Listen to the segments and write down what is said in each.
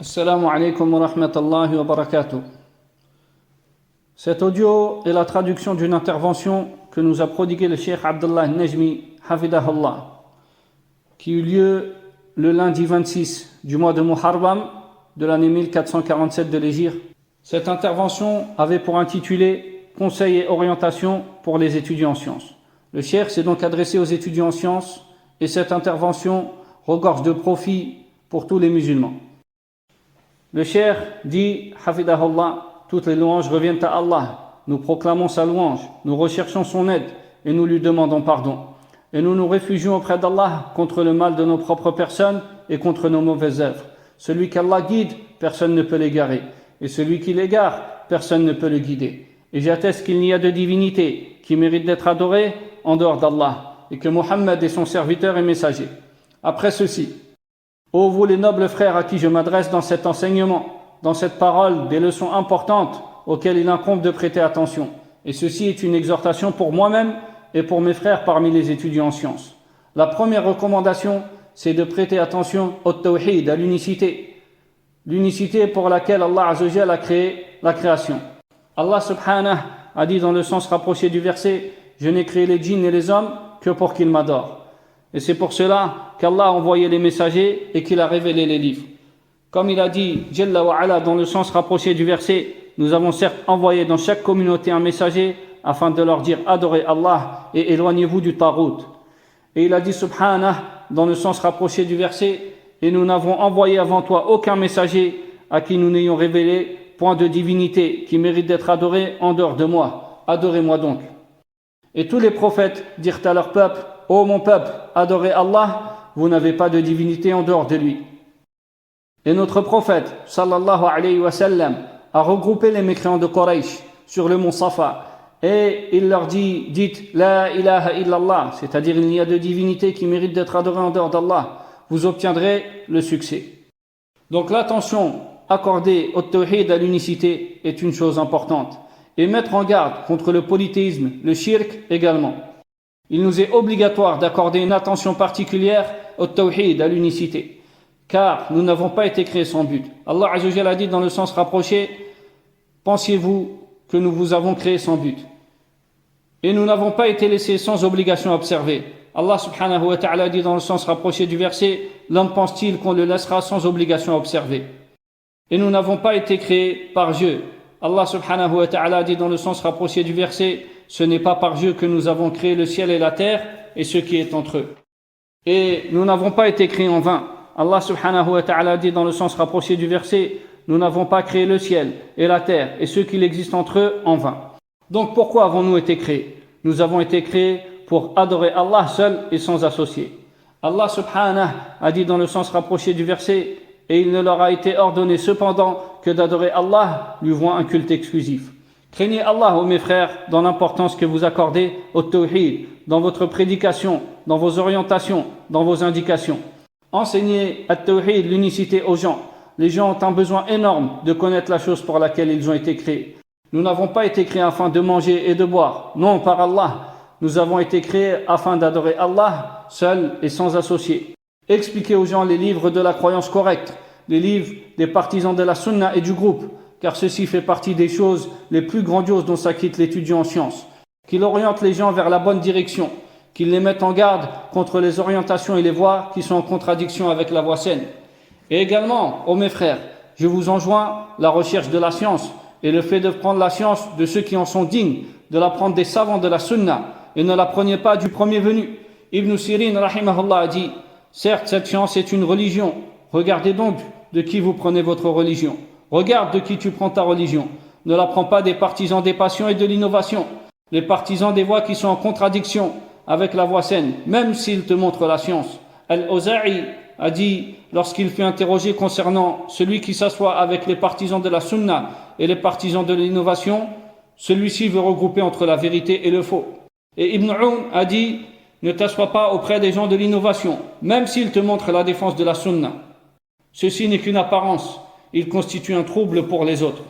Assalamu alaikum wa rahmatullahi wa barakatuh. Cet audio est la traduction d'une intervention que nous a prodigué le Cheikh Abdullah Najmi, Hafidahullah, qui eut lieu le lundi 26 du mois de Muharram de l'année 1447 de l'Hégire. Cette intervention avait pour intitulé « Conseils et orientation pour les étudiants en sciences ». Le Cheikh s'est donc adressé aux étudiants en sciences et cette intervention regorge de profit pour tous les musulmans. Le Cheikh dit, Hafidahullah, toutes les louanges reviennent à Allah. Nous proclamons sa louange, nous recherchons son aide et nous lui demandons pardon. Et nous nous réfugions auprès d'Allah contre le mal de nos propres personnes et contre nos mauvaises œuvres. Celui qu'Allah guide, personne ne peut l'égarer. Et celui qui l'égare, personne ne peut le guider. Et j'atteste qu'il n'y a de divinité qui mérite d'être adorée en dehors d'Allah et que Mohammed est son serviteur et messager. Après ceci, ô vous les nobles frères à qui je m'adresse dans cet enseignement, dans cette parole, des leçons importantes auxquelles il incombe de prêter attention. Et ceci est une exhortation pour moi-même et pour mes frères parmi les étudiants en sciences. La première recommandation, c'est de prêter attention au tawhid, à l'unicité. L'unicité pour laquelle Allah Azzawajal a créé la création. Allah subhanahu a dit dans le sens rapproché du verset, « Je n'ai créé les djinns et les hommes que pour qu'ils m'adorent. » Et c'est pour cela qu'Allah a envoyé les messagers et qu'il a révélé les livres. Comme il a dit, Jalla wa ala, dans le sens rapproché du verset, nous avons certes envoyé dans chaque communauté un messager afin de leur dire adorez Allah et éloignez-vous du tarout. Et il a dit subhanah dans le sens rapproché du verset, et nous n'avons envoyé avant toi aucun messager à qui nous n'ayons révélé point de divinité qui mérite d'être adoré en dehors de moi. Adorez-moi donc. Et tous les prophètes dirent à leur peuple, ô mon peuple, adorez Allah, vous n'avez pas de divinité en dehors de lui. Et notre prophète, sallallahu alayhi wa sallam, a regroupé les mécréants de Quraysh sur le mont Safa. Et il leur dit, dites, la ilaha illallah, c'est-à-dire il n'y a de divinité qui mérite d'être adorée en dehors d'Allah. Vous obtiendrez le succès. Donc l'attention accordée au tawhid, à l'unicité, est une chose importante. Et mettre en garde contre le polythéisme, le shirk également. Il nous est obligatoire d'accorder une attention particulière au tawhid, à l'unicité. Car nous n'avons pas été créés sans but. Allah Azzawajal a dit dans le sens rapproché, pensiez-vous que nous vous avons créés sans but? Et nous n'avons pas été laissés sans obligation à observer. Allah subhanahu wa ta'ala dit dans le sens rapproché du verset, l'homme pense-t-il qu'on le laissera sans obligation à observer? Et nous n'avons pas été créés par Dieu. Allah subhanahu wa ta'ala dit dans le sens rapproché du verset, ce n'est pas par Dieu que nous avons créé le ciel et la terre et ce qui est entre eux. Et nous n'avons pas été créés en vain. Allah subhanahu wa ta'ala dit dans le sens rapproché du verset, nous n'avons pas créé le ciel et la terre et ce qu'il existe entre eux en vain. Donc pourquoi avons-nous été créés? Nous avons été créés pour adorer Allah seul et sans associé. Allah subhanahu a dit dans le sens rapproché du verset, et il ne leur a été ordonné cependant que d'adorer Allah, lui vouant un culte exclusif. Craignez Allah, ô mes frères, dans l'importance que vous accordez au tawhid, dans votre prédication, dans vos orientations, dans vos indications. Enseignez à tawhid, l'unicité aux gens. Les gens ont un besoin énorme de connaître la chose pour laquelle ils ont été créés. Nous n'avons pas été créés afin de manger et de boire. Non, par Allah. Nous avons été créés afin d'adorer Allah, seul et sans associé. Expliquez aux gens les livres de la croyance correcte, les livres des partisans de la sunna et du groupe, car ceci fait partie des choses les plus grandioses dont s'acquitte l'étudiant en sciences. Qu'il oriente les gens vers la bonne direction, qu'il les mette en garde contre les orientations et les voies qui sont en contradiction avec la voie saine. Et également, ô mes frères, je vous enjoins la recherche de la science et le fait de prendre la science de ceux qui en sont dignes, de la prendre des savants de la sunna, et ne la prenez pas du premier venu. Ibn Sirin, rahimahullah, a dit, certes, cette science est une religion. Regardez donc de qui vous prenez votre religion. Regarde de qui tu prends ta religion. Ne la prends pas des partisans des passions et de l'innovation, les partisans des voies qui sont en contradiction avec la voie saine, même s'ils te montrent la science. Al-Auza'i a dit, lorsqu'il fut interrogé concernant celui qui s'assoit avec les partisans de la sunna et les partisans de l'innovation, celui-ci veut regrouper entre la vérité et le faux. Et Ibn Aoun a dit, ne t'assois pas auprès des gens de l'innovation, même s'ils te montrent la défense de la sunna. Ceci n'est qu'une apparence, il constitue un trouble pour les autres.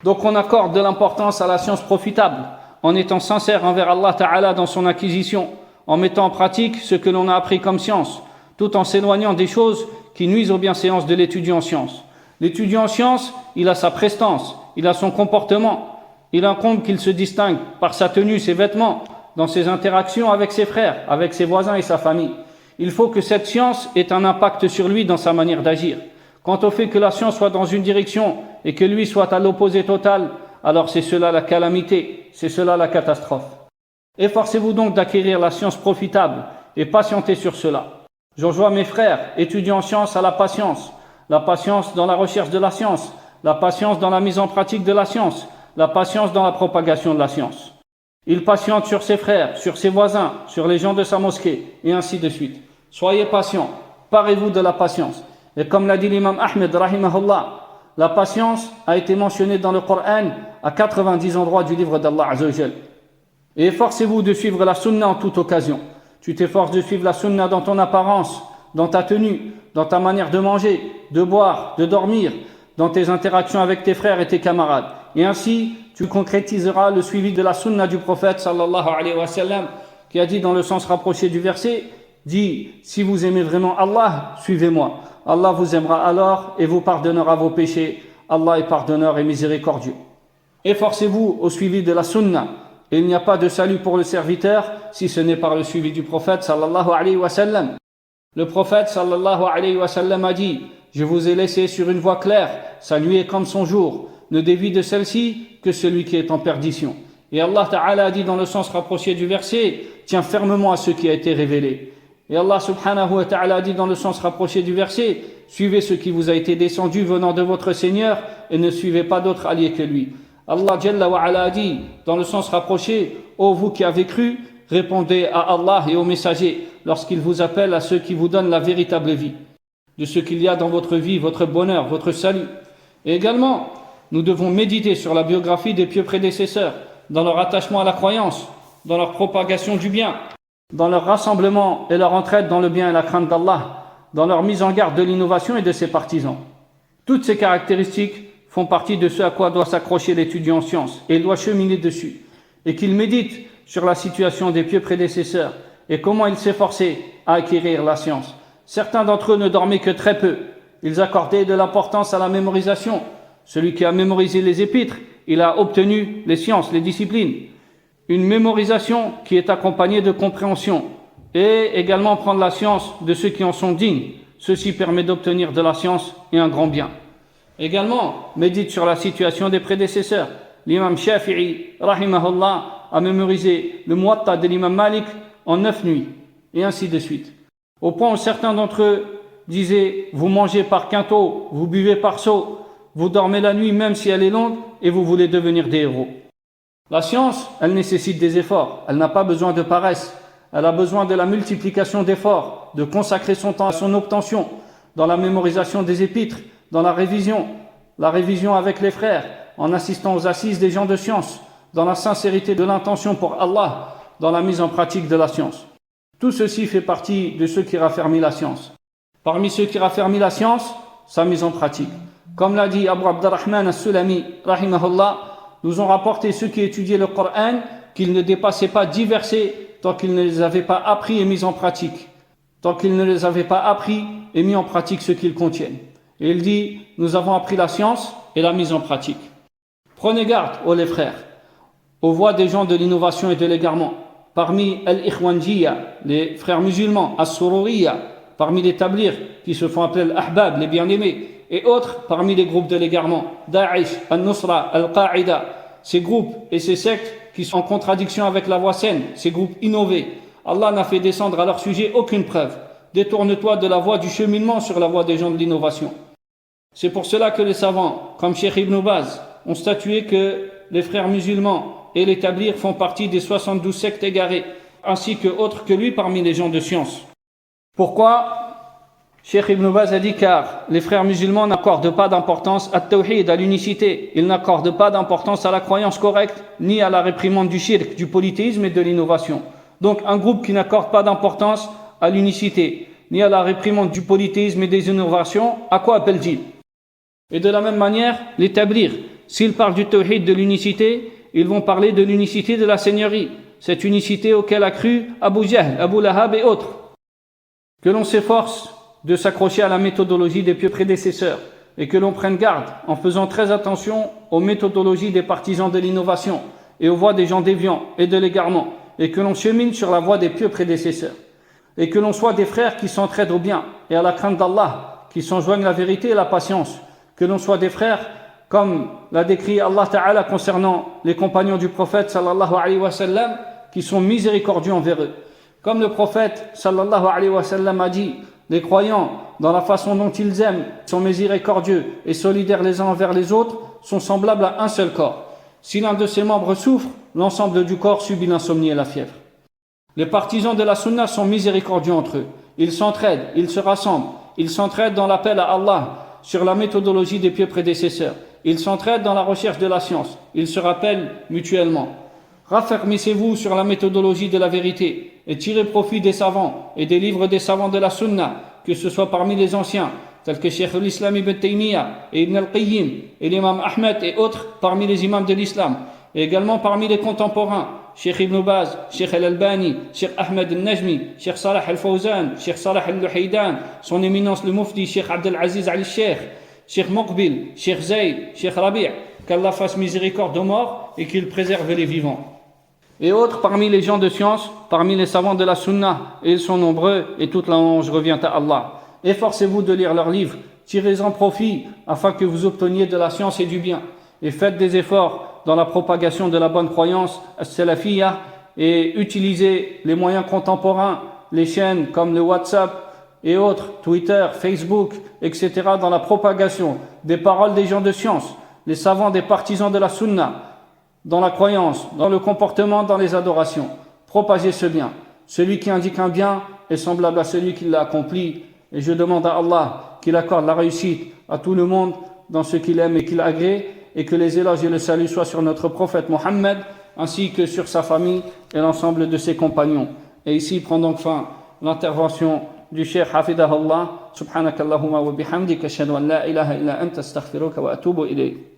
Donc on accorde de l'importance à la science profitable, en étant sincère envers Allah Ta'ala dans son acquisition, en mettant en pratique ce que l'on a appris comme science, tout en s'éloignant des choses qui nuisent aux bienséances de l'étudiant en sciences. L'étudiant en sciences, il a sa prestance, il a son comportement, il incombe qu'il se distingue par sa tenue, ses vêtements, dans ses interactions avec ses frères, avec ses voisins et sa famille. Il faut que cette science ait un impact sur lui dans sa manière d'agir. Quant au fait que la science soit dans une direction et que lui soit à l'opposé total, alors c'est cela la calamité, c'est cela la catastrophe. Efforcez-vous donc d'acquérir la science profitable et patientez sur cela. J'enjoins mes frères, étudiants en sciences, à la patience dans la recherche de la science, la patience dans la mise en pratique de la science, la patience dans la propagation de la science. Il patiente sur ses frères, sur ses voisins, sur les gens de sa mosquée, et ainsi de suite. Soyez patient, parez-vous de la patience. Et comme l'a dit l'imam Ahmed, rahimahullah, la patience a été mentionnée dans le Coran à 90 endroits du livre d'Allah Azza wa Jal. Et efforcez-vous de suivre la sunna en toute occasion. Tu t'efforces de suivre la sunna dans ton apparence, dans ta tenue, dans ta manière de manger, de boire, de dormir, dans tes interactions avec tes frères et tes camarades. Et ainsi, tu concrétiseras le suivi de la sunna du prophète sallallahu alayhi wa sallam, qui a dit dans le sens rapproché du verset, dit, si vous aimez vraiment Allah, suivez-moi. Allah vous aimera alors et vous pardonnera vos péchés. Allah est pardonneur et miséricordieux. Efforcez-vous au suivi de la sunna. Et il n'y a pas de salut pour le serviteur si ce n'est par le suivi du prophète sallallahu alayhi wa sallam. Le prophète sallallahu alayhi wa sallam a dit, je vous ai laissé sur une voie claire, sa nuit est comme son jour. Ne dévie de celle-ci que celui qui est en perdition. Et Allah Ta'ala a dit dans le sens rapproché du verset, tiens fermement à ce qui a été révélé. Et Allah Subhanahu wa Ta'ala a dit dans le sens rapproché du verset, suivez ce qui vous a été descendu venant de votre Seigneur et ne suivez pas d'autre allié que lui. Allah Jalla wa Ala a dit dans le sens rapproché, ô vous qui avez cru, répondez à Allah et aux messagers lorsqu'ils vous appellent à ceux qui vous donnent la véritable vie, de ce qu'il y a dans votre vie, votre bonheur, votre salut. Et également, nous devons méditer sur la biographie des pieux prédécesseurs, dans leur attachement à la croyance, dans leur propagation du bien, dans leur rassemblement et leur entraide dans le bien et la crainte d'Allah, dans leur mise en garde de l'innovation et de ses partisans. Toutes ces caractéristiques font partie de ce à quoi doit s'accrocher l'étudiant en sciences, et il doit cheminer dessus, et qu'il médite sur la situation des pieux prédécesseurs, et comment ils s'efforçaient à acquérir la science. Certains d'entre eux ne dormaient que très peu, ils accordaient de l'importance à la mémorisation. Celui qui a mémorisé les épîtres, il a obtenu les sciences, les disciplines. Une mémorisation qui est accompagnée de compréhension, et également prendre la science de ceux qui en sont dignes. Ceci permet d'obtenir de la science et un grand bien. Également, médite sur la situation des prédécesseurs. L'imam Shafi'i, rahimahullah, a mémorisé le Muwatta de l'imam Malik en 9 nuits, et ainsi de suite. Au point où certains d'entre eux disaient, vous mangez par quintot, vous buvez par seau, vous dormez la nuit même si elle est longue, et vous voulez devenir des héros. La science, elle nécessite des efforts, elle n'a pas besoin de paresse, elle a besoin de la multiplication d'efforts, de consacrer son temps à son obtention, dans la mémorisation des épîtres, dans la révision avec les frères, en assistant aux assises des gens de science, dans la sincérité de l'intention pour Allah, dans la mise en pratique de la science. Tout ceci fait partie de ceux qui raffermit la science. Parmi ceux qui raffermit la science, sa mise en pratique. Comme l'a dit Abu Abdurrahman al-Sulami, rahimahullah, nous ont rapporté ceux qui étudiaient le Coran qu'ils ne dépassaient pas 10 versets tant qu'ils ne les avaient pas appris et mis en pratique. Tant qu'ils ne les avaient pas appris et mis en pratique ce qu'ils contiennent. Et il dit, nous avons appris la science et la mise en pratique. Prenez garde, ô les frères, aux voix des gens de l'innovation et de l'égarement. Parmi al-Ikhwanjiyya, les frères musulmans, as-Sururiyya, parmi les tablirs qui se font appeler al-Ahbab, les bien-aimés, et autres parmi les groupes de l'égarement, Daesh, al-Nusra, al-Qa'ida, ces groupes et ces sectes qui sont en contradiction avec la voie saine, ces groupes innovés. Allah n'a fait descendre à leur sujet aucune preuve. Détourne-toi de la voie du cheminement sur la voie des gens de l'innovation. C'est pour cela que les savants, comme Cheikh Ibn Baz, ont statué que les frères musulmans et les tablirs font partie des 72 sectes égarées, ainsi que autres que lui parmi les gens de science. Pourquoi? Cheikh Ibn Baz a dit car les frères musulmans n'accordent pas d'importance à tawhid, à l'unicité. Ils n'accordent pas d'importance à la croyance correcte, ni à la réprimande du shirk, du polythéisme et de l'innovation. Donc un groupe qui n'accorde pas d'importance à l'unicité, ni à la réprimande du polythéisme et des innovations, à quoi appelle-t-il? Et de la même manière, les tablirs, s'ils parlent du tawhid, de l'unicité, ils vont parler de l'unicité de la seigneurie, cette unicité auquel a cru Abu Jahl, Abu Lahab et autres. Que l'on s'efforce de s'accrocher à la méthodologie des pieux prédécesseurs, et que l'on prenne garde en faisant très attention aux méthodologies des partisans de l'innovation et aux voies des gens déviants et de l'égarement, et que l'on chemine sur la voie des pieux prédécesseurs, et que l'on soit des frères qui s'entraident au bien et à la crainte d'Allah, qui s'enjoignent la vérité et la patience, que l'on soit des frères comme l'a décrit Allah Ta'ala concernant les compagnons du prophète sallallahu alayhi wa sallam, qui sont miséricordieux envers eux. Comme le prophète sallallahu alayhi wa sallam a dit, les croyants, dans la façon dont ils aiment, sont miséricordieux et solidaires les uns envers les autres, sont semblables à un seul corps. Si l'un de ses membres souffre, l'ensemble du corps subit l'insomnie et la fièvre. Les partisans de la sunna sont miséricordieux entre eux. Ils s'entraident, ils se rassemblent, ils s'entraident dans l'appel à Allah sur la méthodologie des pieux prédécesseurs. Ils s'entraident dans la recherche de la science. Ils se rappellent mutuellement. Raffermissez-vous sur la méthodologie de la vérité et tirez profit des savants et des livres des savants de la sunna, que ce soit parmi les anciens, tels que Cheikh l'Islam Ibn Taymiyyah et Ibn al-Qayyim et l'imam Ahmed et autres parmi les imams de l'islam, et également parmi les contemporains, Cheikh Ibn Baz, Cheikh al-Albani, Cheikh Ahmed al-Najmi, Cheikh Salah al-Fawzan, Cheikh Salah al-Luhaydan, son éminence le Mufti, Cheikh Abdelaziz al-Sheikh, Cheikh Moqbil, Cheikh Zayd, Cheikh Rabi', qu'Allah fasse miséricorde aux morts et qu'il préserve les vivants. Et autres parmi les gens de science, parmi les savants de la sunna, et ils sont nombreux, et toute la louange revient à Allah. Efforcez-vous de lire leurs livres, tirez-en profit, afin que vous obteniez de la science et du bien, et faites des efforts dans la propagation de la bonne croyance, as-salafiyya, et utilisez les moyens contemporains, les chaînes comme le WhatsApp et autres, Twitter, Facebook, etc., dans la propagation des paroles des gens de science, les savants des partisans de la sunna, dans la croyance, dans le comportement, dans les adorations. Propagez ce bien. Celui qui indique un bien est semblable à celui qui l'a accompli. Et je demande à Allah qu'il accorde la réussite à tout le monde dans ce qu'il aime et qu'il agrée, et que les éloges et le salut soient sur notre prophète Mohammed, ainsi que sur sa famille et l'ensemble de ses compagnons. Et ici prend donc fin l'intervention du Cheikh Hafidahullah. Subhanakallahumma wa bihamdika ashhadu an la ilaha illa anta astaghfiruka wa atubu ilayk.